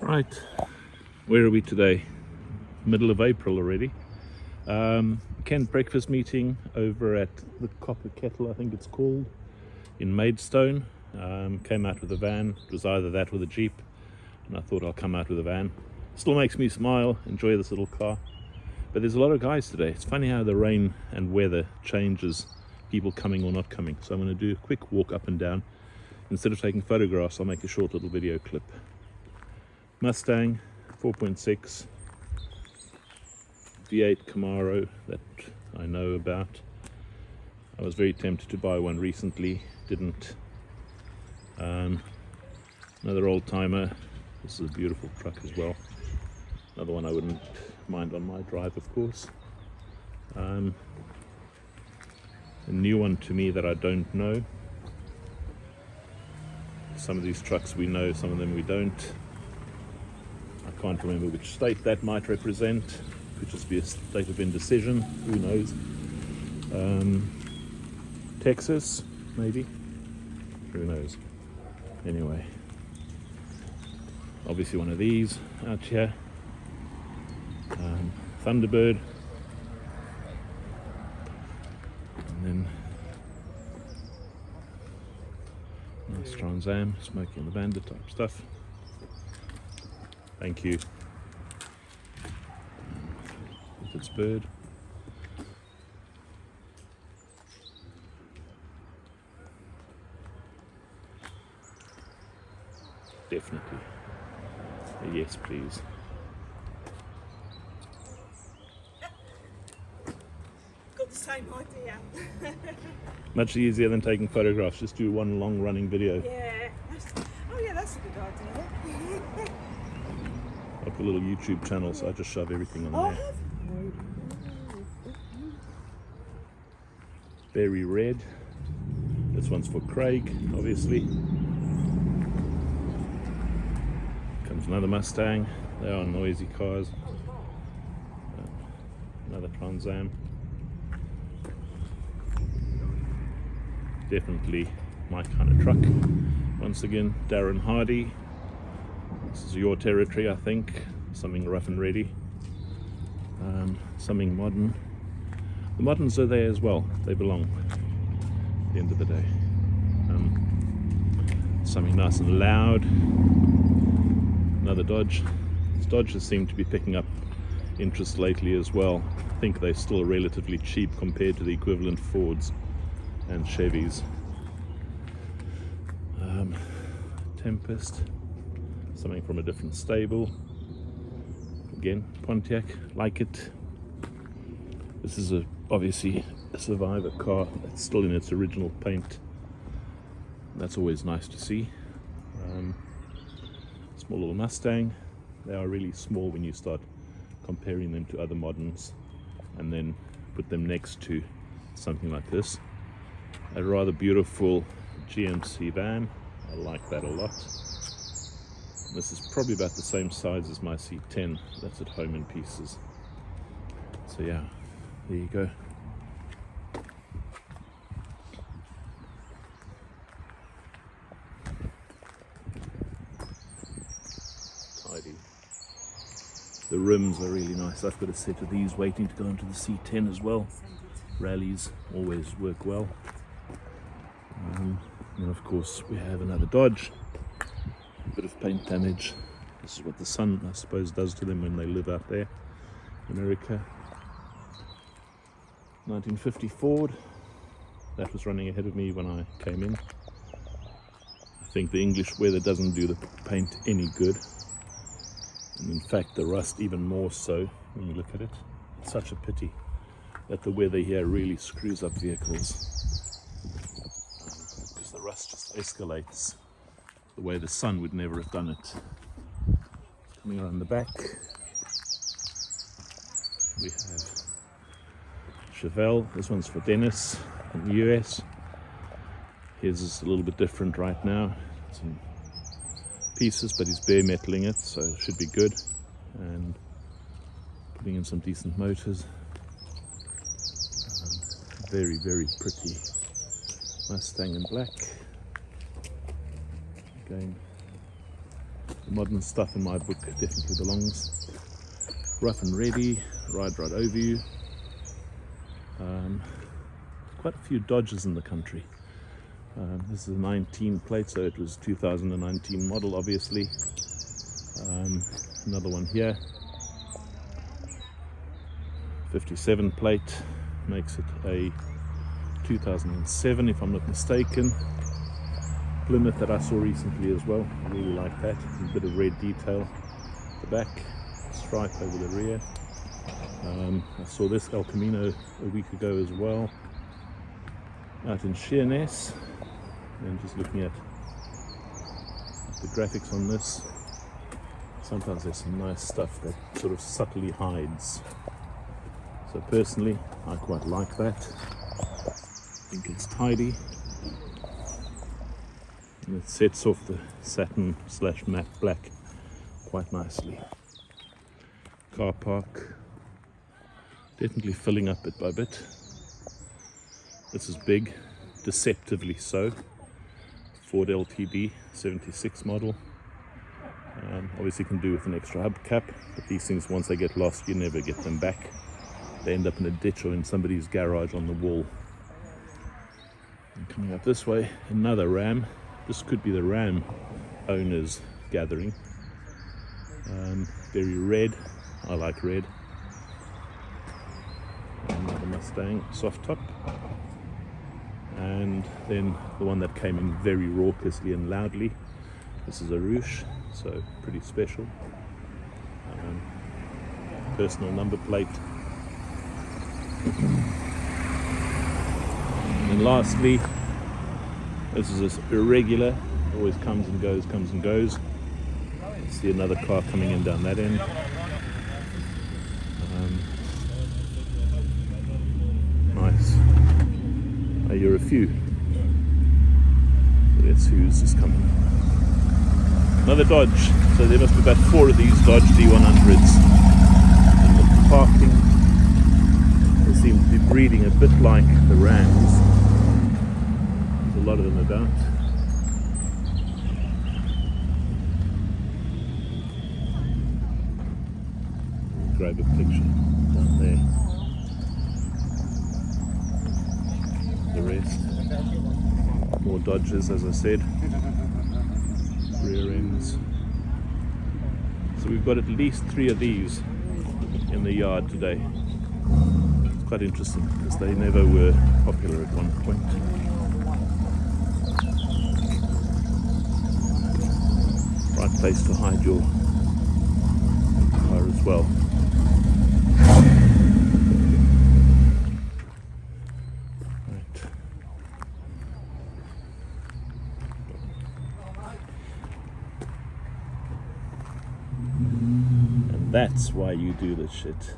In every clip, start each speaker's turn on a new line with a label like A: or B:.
A: Right, where are we today? Middle of April already. Kent breakfast meeting over at the Copper Kettle, I think it's called, in Maidstone. Came out with a van. It was either that or the Jeep, and I thought I'll come out with a van. Still makes me smile, enjoy this little car. But there's a lot of guys today. It's funny how the rain and weather changes people coming or not coming. So I'm going to do a quick walk up and down. Instead of taking photographs, I'll make a short little video clip. Mustang 4.6 V8 Camaro that I know about. I was very tempted to buy one recently, didn't. Another old timer. This is a beautiful truck as well. Another one I wouldn't mind on my drive, of course. A new one to me that I don't know. Some of these trucks we know, some of them we don't. I can't remember which state that might represent. Could just be a state of indecision, who knows. Texas, maybe, who knows. Anyway, obviously one of these out here. Thunderbird, and then nice Trans Am, Smokey and the Bandit type stuff. Thank you. With its bird. Definitely. A yes, please.
B: Got the same idea.
A: Much easier than taking photographs. Just do one long running video.
B: Yeah. That's a good idea.
A: I've got a little YouTube channel, so I just shove everything on there. Berry red. This one's for Craig, obviously. Comes another Mustang. They are noisy cars. Another Trans Am. Definitely my kind of truck. Once again, Darren Hardy. This is your territory, I think. Something rough and ready. Something modern. The moderns are there as well. They belong at the end of the day. Something nice and loud. Another Dodge. These Dodges seem to be picking up interest lately as well. I think they're still relatively cheap compared to the equivalent Fords and Chevys. Tempest, something from a different stable. Again, Pontiac, like it. This is obviously a Survivor car that's still in its original paint. That's always nice to see. Small little Mustang. They are really small when you start comparing them to other moderns and then put them next to something like this. A rather beautiful GMC van. I like that a lot. This is probably about the same size as my C10 that's at home in pieces. So yeah, there you go. Tidy. The rims are really nice. I've got a set of these waiting to go into the C10 as well. Rallies always work well. And of course we have another Dodge. A bit of paint damage. This is what the sun, I suppose, does to them when they live out there in America. 1950 Ford. That was running ahead of me when I came in. I think the English weather doesn't do the paint any good. And in fact the rust even more so when you look at it. It's such a pity that the weather here really screws up vehicles. The rust just escalates the way the sun would never have done it. Coming around the back, we have Chevelle. This one's for Dennis in the US. His is a little bit different right now. It's in pieces, but he's bare metaling it, so it should be good. And putting in some decent motors. Very, very pretty Mustang in black. Again, The modern stuff in my book definitely belongs. Rough and ready, ride right over you. Quite a few Dodges in the country. This is a 19 plate, so it was 2019 model, obviously. Another one here, 57 plate, makes it a 2007 if I'm not mistaken. Plymouth that I saw recently as well, I really like that. A bit of red detail at the back, stripe over the rear. I saw this El Camino a week ago as well, out in Sheerness, and just looking at the graphics on this, sometimes there's some nice stuff that sort of subtly hides. So personally, I quite like that. I think it's tidy. And it sets off the satin / matte black quite nicely. Car park, definitely filling up bit by bit. This is big, deceptively so. Ford LTD 76 model. Obviously can do with an extra hubcap, but these things, once they get lost, you never get them back. They end up in a ditch or in somebody's garage on the wall. And coming up this way, another Ram. This could be the Ram owners gathering. Very red. I like red. Another Mustang, soft top. And then the one that came in very raucously and loudly. This is a Rouge, so pretty special. Personal number plate. And lastly, this is a irregular, always comes and goes, comes and goes. See another car coming in down that end. Nice. You're a few. So that's who's just coming. Another Dodge. So there must be about 4 of these Dodge D100s. And the parking, they seem to be breeding a bit like the Rams. There's a lot of them about. Grab a picture down there. The rest, more Dodges, as I said, rear ends. So we've got at least 3 of these in the yard today. It's quite interesting because they never were popular at one point. Right place to hide your car as well. That's why you do this shit.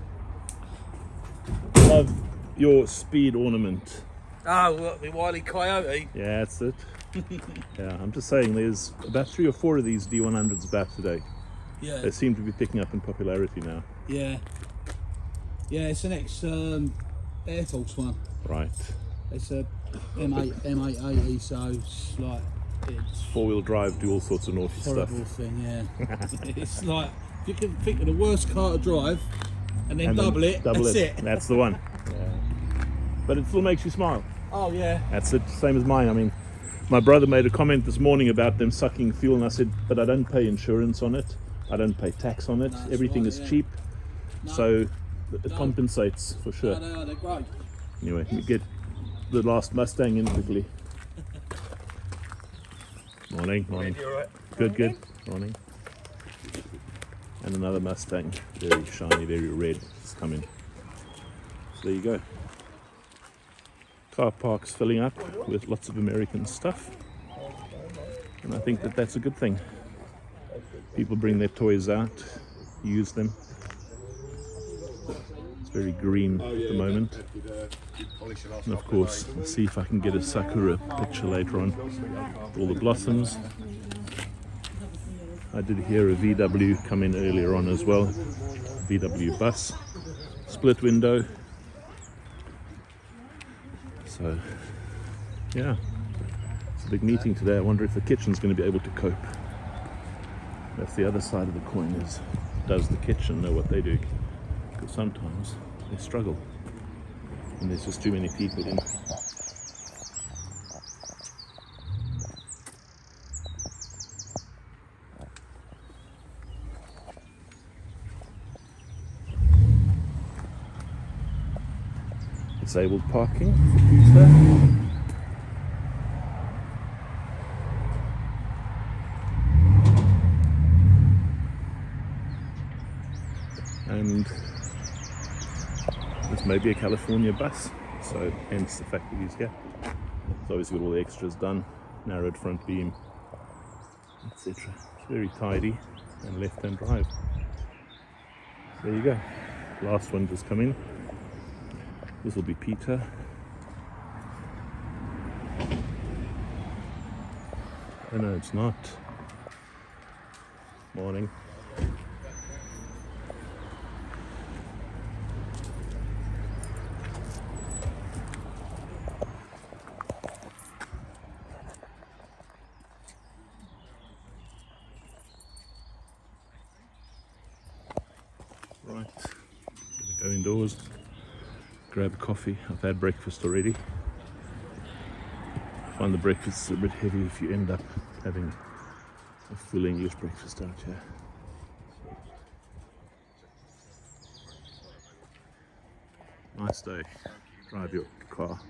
A: Love your speed ornament.
C: Oh, what, the Wile E. Coyote?
A: Yeah, that's it. Yeah, I'm just saying there's about 3 or 4 of these D100s about today.
C: Yeah.
A: They seem to be picking up in popularity now.
C: Yeah. Yeah, it's an ex-Air Force one.
A: Right.
C: It's a M880, so it's like... It's
A: 4-wheel drive, do all sorts of naughty stuff.
C: horrible thing, yeah. It's like... You can think of the worst car to drive and then double it. That's it.
A: That's the one. Yeah. But it still makes you smile.
C: Oh yeah.
A: That's it. Same as mine. I mean, my brother made a comment this morning about them sucking fuel, and I said, but I don't pay insurance on it. I don't pay tax on it.
C: No,
A: everything
C: right,
A: is
C: yeah.
A: cheap,
C: No.
A: so it compensates for sure.
C: No, they're great.
A: Anyway, we get the last Mustang in quickly. Morning. Morning.
C: You all right?
A: Good. Morning. And another Mustang, very shiny, very red, is coming. So there you go. Car park's filling up with lots of American stuff, and I think that that's a good thing. People bring their toys out, use them. It's very green at the moment. And of course, I'll see if I can get a Sakura picture later on. All the blossoms. I did hear a VW come in earlier on as well. VW bus. Split window. So, yeah. It's a big meeting today. I wonder if the kitchen's going to be able to cope. That's the other side of the coin, is does the kitchen know what they do? Because sometimes they struggle and there's just too many people in. Disabled parking for Peter. And this may be a California bus, so hence the fact that he's here. He's obviously got all the extras done, narrowed front beam, etc. It's very tidy and left-hand drive. There you go. Last one just come in. This will be Peter. Oh no, it's not. Morning. Right, gonna go indoors, grab a coffee. I've had breakfast already. I find the breakfast is a bit heavy if you end up having a full English breakfast out here. Nice day. Drive your car.